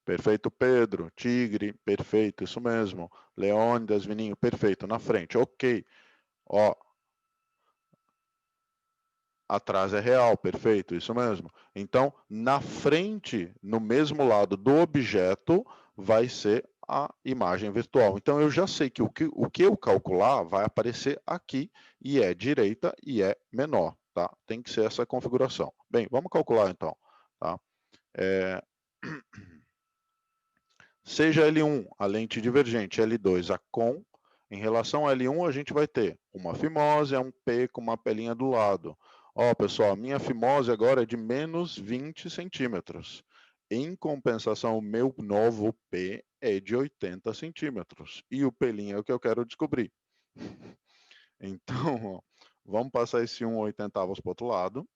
Perfeito, Pedro. Tigre, perfeito, isso mesmo. Leônidas, Vininho, perfeito, na frente. Ok. Ó, atrás é real, perfeito, isso mesmo. Então, na frente, no mesmo lado do objeto, vai ser a imagem virtual. Então, eu já sei que o que eu calcular vai aparecer aqui, e é direita e é menor, tá? Tem que ser essa configuração. Bem, vamos calcular então, tá? Seja L1 a lente divergente, L2 a com, em relação a L1 a gente vai ter uma fimose, um P com uma pelinha do lado. Ó, pessoal, a minha fimose agora é de menos 20 centímetros. Em compensação, o meu novo P é de 80 centímetros. E o pelinho é o que eu quero descobrir. Então, ó, vamos passar esse 1 oitentavos para o outro lado.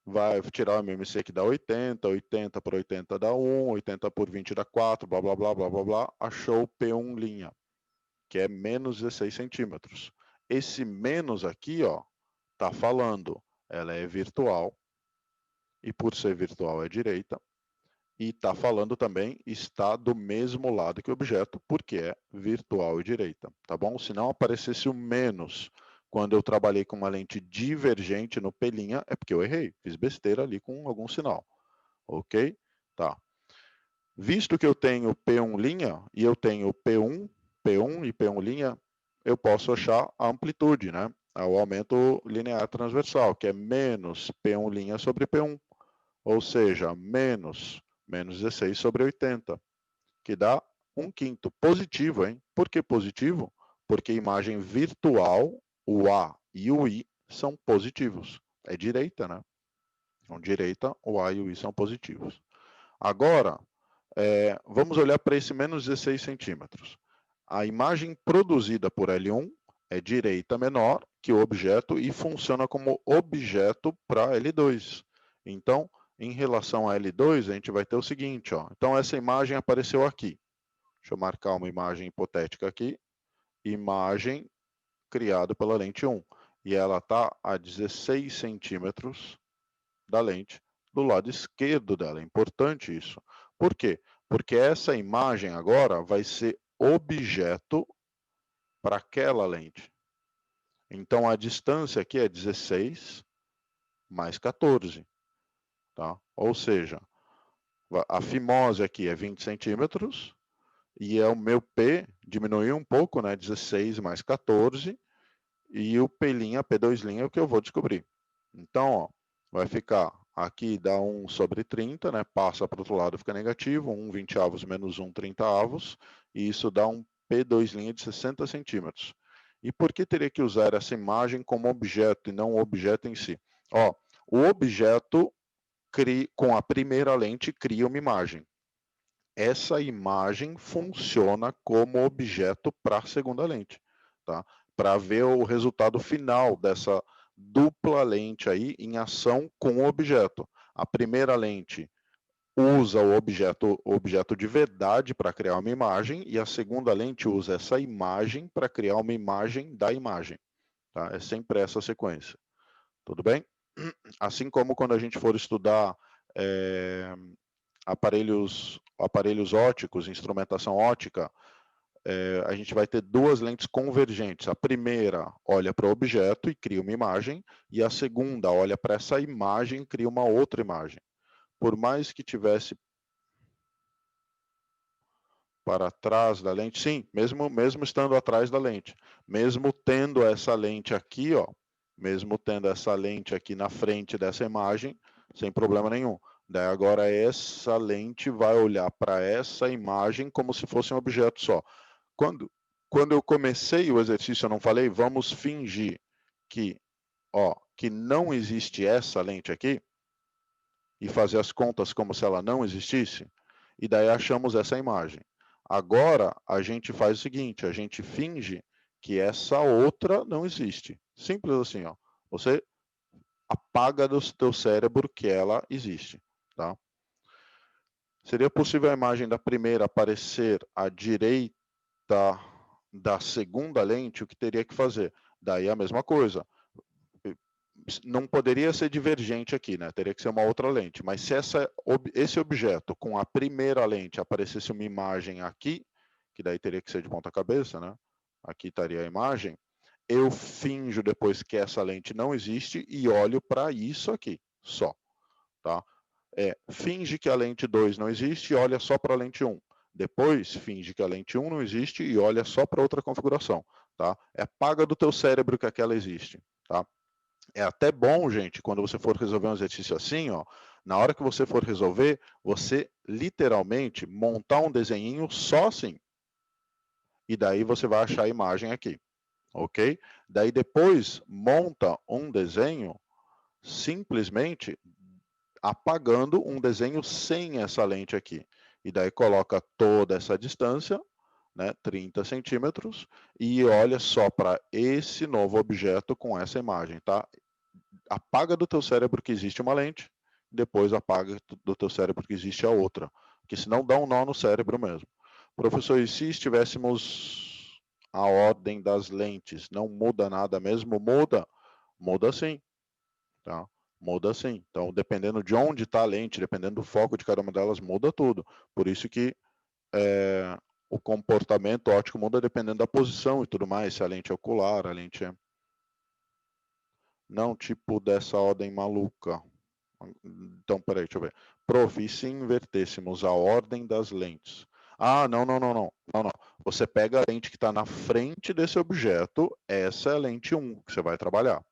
Vai tirar o MMC que dá 80, 80 por 80 dá 1, 80 por 20 dá 4, blá, blá, blá, blá, blá, blá. Achou o P1', que é menos 16 centímetros. Esse menos aqui, ó, tá falando, ela é virtual, e por ser virtual é direita, e está falando também, está do mesmo lado que o objeto, porque é virtual e direita, tá bom? Se não aparecesse o menos quando eu trabalhei com uma lente divergente no pelinha, é porque eu errei, fiz besteira ali com algum sinal, ok? Tá. Visto que eu tenho P1' e eu tenho P1 e P1', eu posso achar a amplitude, né? O aumento linear transversal, que é menos P1' sobre P1, ou seja, menos 16 sobre 80, que dá 1/5. Positivo, hein? Por que positivo? Porque a imagem virtual, o A e o I, são positivos. É direita, né? Então, direita, o A e o I são positivos. Agora, vamos olhar para esse menos 16 centímetros. A imagem produzida por L1 é direita menor que o objeto e funciona como objeto para L2. Então, em relação a L2, a gente vai ter o seguinte, ó. Então, essa imagem apareceu aqui. Deixa eu marcar uma imagem hipotética aqui. Imagem criada pela lente 1. E ela está a 16 centímetros da lente do lado esquerdo dela. É importante isso. Por quê? Porque essa imagem agora vai ser objeto para aquela lente. Então, a distância aqui é 16 mais 14. Tá? Ou seja, a fimose aqui é 20 centímetros e o meu P diminuiu um pouco, né? 16 mais 14, e o P', P2' é o que eu vou descobrir. Então, ó, vai ficar, aqui dá 1 sobre 30, né? Passa para o outro lado, fica negativo, 1 20avos menos 1 30avos, e isso dá um P2' de 60 centímetros. E por que teria que usar essa imagem como objeto e não o objeto em si? Ó, o objeto com a primeira lente cria uma imagem. Essa imagem funciona como objeto para a segunda lente, tá? Para ver o resultado final dessa dupla lente aí em ação com o objeto. A primeira lente usa o objeto de verdade para criar uma imagem e a segunda lente usa essa imagem para criar uma imagem da imagem, tá? É sempre essa sequência. Tudo bem? Assim como quando a gente for estudar aparelhos óticos, instrumentação ótica, a gente vai ter duas lentes convergentes. A primeira olha para o objeto e cria uma imagem, e a segunda olha para essa imagem e cria uma outra imagem. Por mais que tivesse para trás da lente, sim, mesmo estando atrás da lente, mesmo tendo essa lente aqui, ó, mesmo tendo essa lente aqui na frente dessa imagem, sem problema nenhum. Daí agora essa lente vai olhar para essa imagem como se fosse um objeto só. Quando eu comecei o exercício, eu não falei, vamos fingir que, ó, que não existe essa lente aqui e fazer as contas como se ela não existisse, e daí achamos essa imagem. Agora, a gente faz o seguinte, a gente finge que essa outra não existe. Simples assim, ó. Você apaga do teu cérebro que ela existe, tá? Seria possível a imagem da primeira aparecer à direita da segunda lente? O que teria que fazer? Daí a mesma coisa. Não poderia ser divergente aqui, né? Teria que ser uma outra lente. Mas se esse objeto com a primeira lente aparecesse uma imagem aqui, que daí teria que ser de ponta cabeça, né? Aqui estaria a imagem. Eu finjo depois que essa lente não existe e olho para isso aqui, só, tá? Finge que a lente 2 não existe e olha só para a lente 1. Depois, finge que a lente 1 não existe e olha só para outra configuração, tá? Apaga do teu cérebro que aquela existe, tá? É até bom, gente, quando você for resolver um exercício assim, ó, na hora que você for resolver, você literalmente montar um desenhinho só assim. E daí você vai achar a imagem aqui, ok? Daí depois monta um desenho simplesmente apagando um desenho sem essa lente aqui. E daí coloca toda essa distância, né, 30 centímetros, e olha só para esse novo objeto com essa imagem, tá? Apaga do teu cérebro que existe uma lente, depois apaga do teu cérebro que existe a outra, porque senão dá um nó no cérebro mesmo. Professor, e se estivéssemos a ordem das lentes, não muda nada mesmo? Muda? Muda sim, tá? Muda sim. Então, dependendo de onde está a lente, dependendo do foco de cada uma delas, muda tudo. Por isso que o comportamento óptico muda dependendo da posição e tudo mais, se a lente é ocular, a lente é... Não, tipo dessa ordem maluca. Então, peraí, deixa eu ver. Prof, e se invertêssemos a ordem das lentes? Ah, não, não, não, não. Não, não. Você pega a lente que está na frente desse objeto, essa é a lente 1 que você vai trabalhar,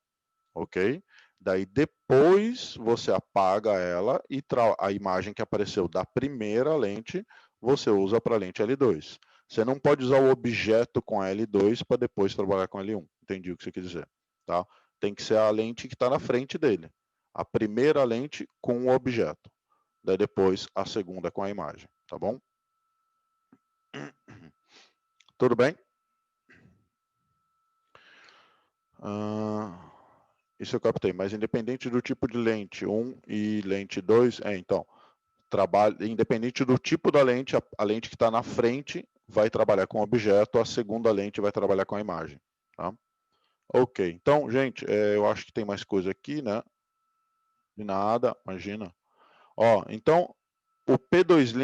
ok? Daí depois você apaga ela e a imagem que apareceu da primeira lente, você usa para a lente L2. Você não pode usar o objeto com a L2 para depois trabalhar com a L1. Entendi o que você quer dizer, tá? Tem que ser a lente que está na frente dele. A primeira lente com o objeto. Daí depois a segunda com a imagem, tá bom? Tudo bem? Isso eu captei, mas independente do tipo de lente 1 e lente 2, então, independente do tipo da lente, a lente que está na frente vai trabalhar com o objeto, a segunda lente vai trabalhar com a imagem, tá? Ok, então, gente, eu acho que tem mais coisa aqui, né? De nada, imagina. Ó, então, o P2'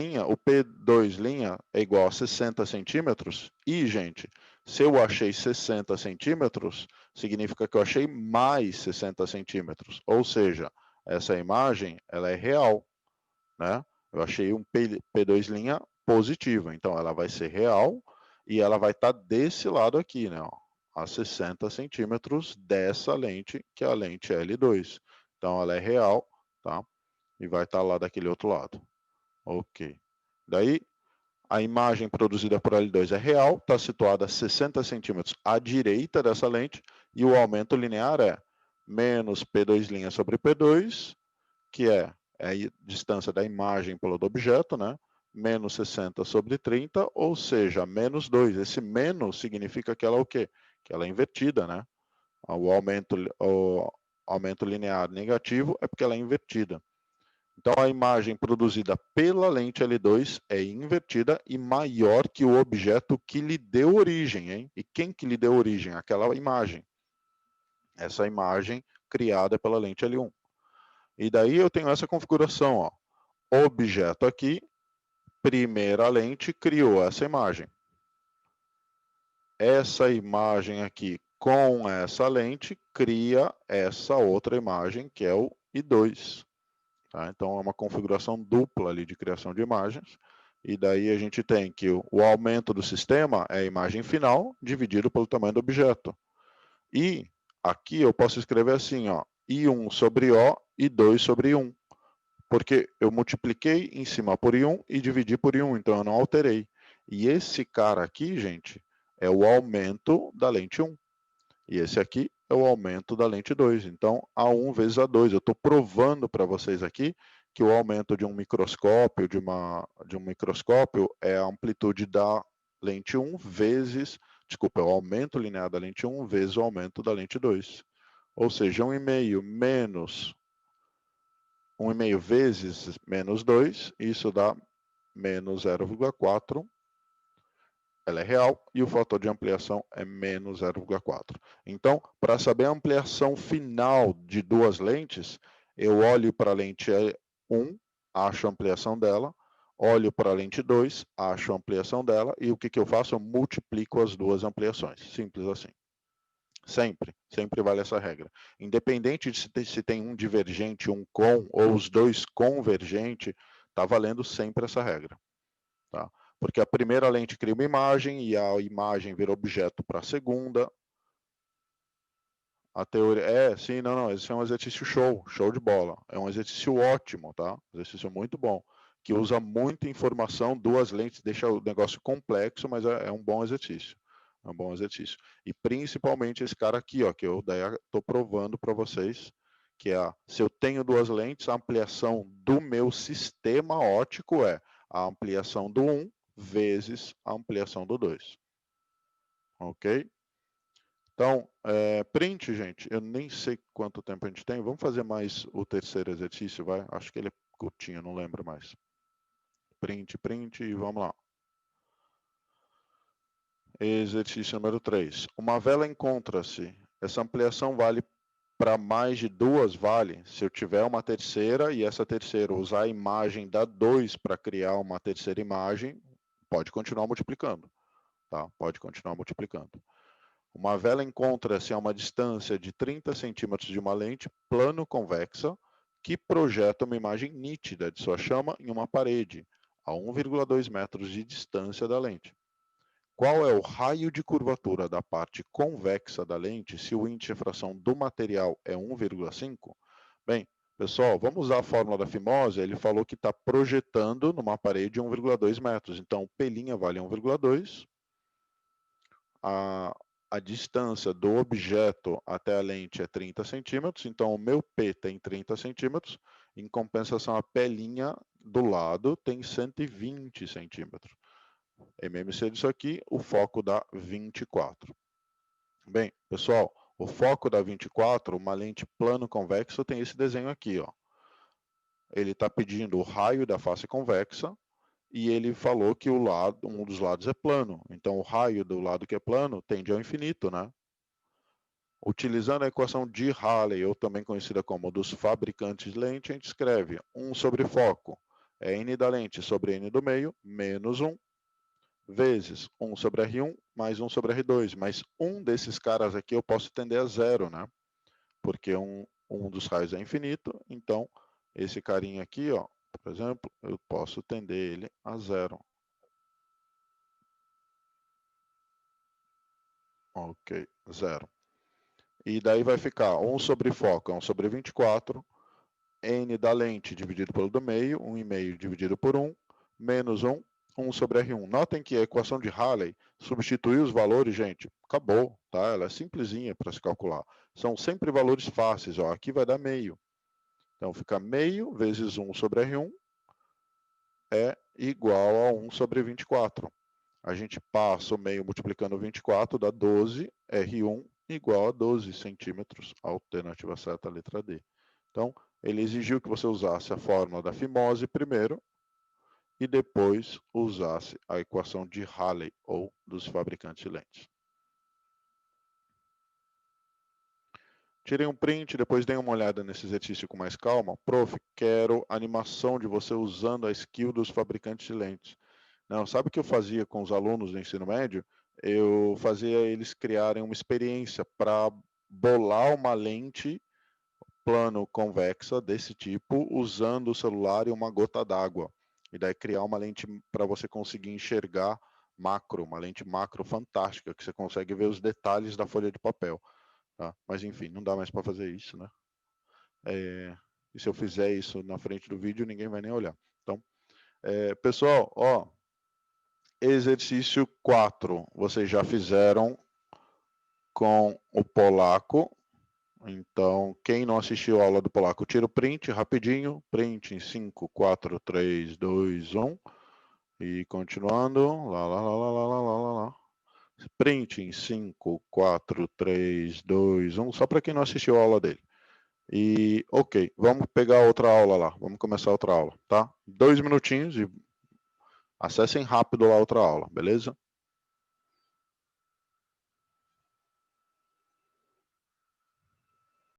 é igual a 60 centímetros. E, gente, se eu achei 60 centímetros, significa que eu achei mais 60 centímetros. Ou seja, essa imagem ela é real, né? Eu achei um P2' positivo. Então, ela vai ser real e ela vai estar desse lado aqui, né? Ó, a 60 centímetros dessa lente, que é a lente L2. Então, ela é real, tá? E vai estar lá daquele outro lado. Ok. Daí, a imagem produzida por L2 é real, está situada a 60 centímetros à direita dessa lente, e o aumento linear é menos P2' sobre P2, que é a distância da imagem pelo do objeto, né? Menos 60 sobre 30, ou seja, menos 2. Esse menos significa que ela é o quê? Que ela é invertida, né? O aumento linear negativo é porque ela é invertida. Então, a imagem produzida pela lente L2 é invertida e maior que o objeto que lhe deu origem, hein? E quem que lhe deu origem? Aquela imagem. Essa imagem criada pela lente L1. E daí eu tenho essa configuração, ó. Objeto aqui, primeira lente criou essa imagem. Essa imagem aqui com essa lente cria essa outra imagem, que é o I2. Tá? Então, é uma configuração dupla ali de criação de imagens. E daí a gente tem que o aumento do sistema é a imagem final dividido pelo tamanho do objeto. E aqui eu posso escrever assim, ó, I1 sobre O, I2 sobre I1. Porque eu multipliquei em cima por I1 e dividi por I1, então eu não alterei. E esse cara aqui, gente, é o aumento da lente 1. E esse aqui é o aumento da lente 2. Então, A1 vezes A2. Eu estou provando para vocês aqui que o aumento de um microscópio, de um microscópio, é a amplitude da lente 1 vezes, desculpa, é o aumento linear da lente 1 vezes o aumento da lente 2. Ou seja, 1,5 menos 1,5 vezes menos 2, isso dá menos 0,4. Ela é real e o fator de ampliação é menos 0,4. Então, para saber a ampliação final de duas lentes, eu olho para a lente 1, acho a ampliação dela, olho para a lente 2, acho a ampliação dela, e o que, que eu faço? Eu multiplico as duas ampliações. Simples assim. Sempre vale essa regra. Independente de se tem um divergente, um com, ou os dois convergentes, está valendo sempre essa regra. Tá? Porque a primeira lente cria uma imagem e a imagem vira objeto para a segunda. A teoria sim, não, esse é um exercício show de bola. É um exercício ótimo, tá? Exercício muito bom, que usa muita informação, duas lentes, deixa o negócio complexo, mas é um bom exercício. É um bom exercício. E principalmente esse cara aqui, ó, que eu daí estou provando para vocês, que é se eu tenho duas lentes, a ampliação do meu sistema óptico é a ampliação do 1 vezes a ampliação do 2. Ok? Então, print, gente, eu nem sei quanto tempo a gente tem. Vamos fazer mais o terceiro exercício, vai? Acho que ele é curtinho, não lembro mais. Print e vamos lá. Exercício número 3. Uma vela encontra-se. Essa ampliação vale para mais de duas, vale. Se eu tiver uma terceira e essa terceira usar a imagem da 2 para criar uma terceira imagem, pode continuar multiplicando. Tá? Pode continuar multiplicando. Uma vela encontra-se a uma distância de 30 centímetros de uma lente plano-convexa que projeta uma imagem nítida de sua chama em uma parede, a 1,2 metros de distância da lente. Qual é o raio de curvatura da parte convexa da lente se o índice de refração do material é 1,5? Bem, pessoal, vamos usar a fórmula da fimose. Ele falou que está projetando numa parede 1,2 metros. Então, P' vale 1,2. A distância do objeto até a lente é 30 centímetros, então o meu P tem 30 centímetros, em compensação a P' do lado tem 120 centímetros. MMC disso aqui, o foco dá 24. Bem, pessoal, o foco dá 24, uma lente plano convexo tem esse desenho aqui, ó. Ele está pedindo o raio da face convexa, e ele falou que um dos lados é plano. Então, o raio do lado que é plano tende ao infinito, né? Utilizando a equação de Halley, ou também conhecida como dos fabricantes de lente, a gente escreve 1 sobre foco, é n da lente sobre n do meio, menos 1, vezes 1 sobre R1, mais 1 sobre R2. Mas um desses caras aqui eu posso tender a zero, né? Porque um dos raios é infinito, então esse carinha aqui, ó, por exemplo, eu posso tender ele a zero. Ok, zero. E daí vai ficar 1 sobre foco é 1 sobre 24, N da lente dividido pelo do meio, 1,5 dividido por 1, menos 1, 1 sobre R1. Notem que a equação de Rayleigh substituiu os valores, gente, acabou, tá? Ela é simplesinha para se calcular. São sempre valores fáceis, ó. Aqui vai dar meio. Então, fica meio vezes 1 sobre R1 é igual a 1 sobre 24. A gente passa o meio multiplicando 24, dá 12, R1 igual a 12 centímetros, alternativa certa, letra D. Então, ele exigiu que você usasse a fórmula da fimose primeiro e depois usasse a equação de Rayleigh ou dos fabricantes de lentes. Tirem um print, depois deem uma olhada nesse exercício com mais calma. Prof, quero animação de você usando a skill dos fabricantes de lentes. Não, sabe o que eu fazia com os alunos do ensino médio? Eu fazia eles criarem uma experiência para bolar uma lente plano convexa desse tipo, usando o celular e uma gota d'água. E daí criar uma lente para você conseguir enxergar macro, uma lente macro fantástica, que você consegue ver os detalhes da folha de papel. Tá? Mas enfim, não dá mais para fazer isso, né? E se eu fizer isso na frente do vídeo, ninguém vai nem olhar. Então, pessoal, ó, exercício 4, vocês já fizeram com o polaco. Então, quem não assistiu a aula do polaco, tira o print rapidinho. Print em 5, 4, 3, 2, 1. E continuando. Lá, lá, lá, lá, lá, lá, lá, lá. Print em 5, 4, 3, 2, 1. Só para quem não assistiu a aula dele. E, ok, vamos pegar outra aula lá. Vamos começar outra aula, tá? 2 minutinhos e acessem rápido lá outra aula, beleza?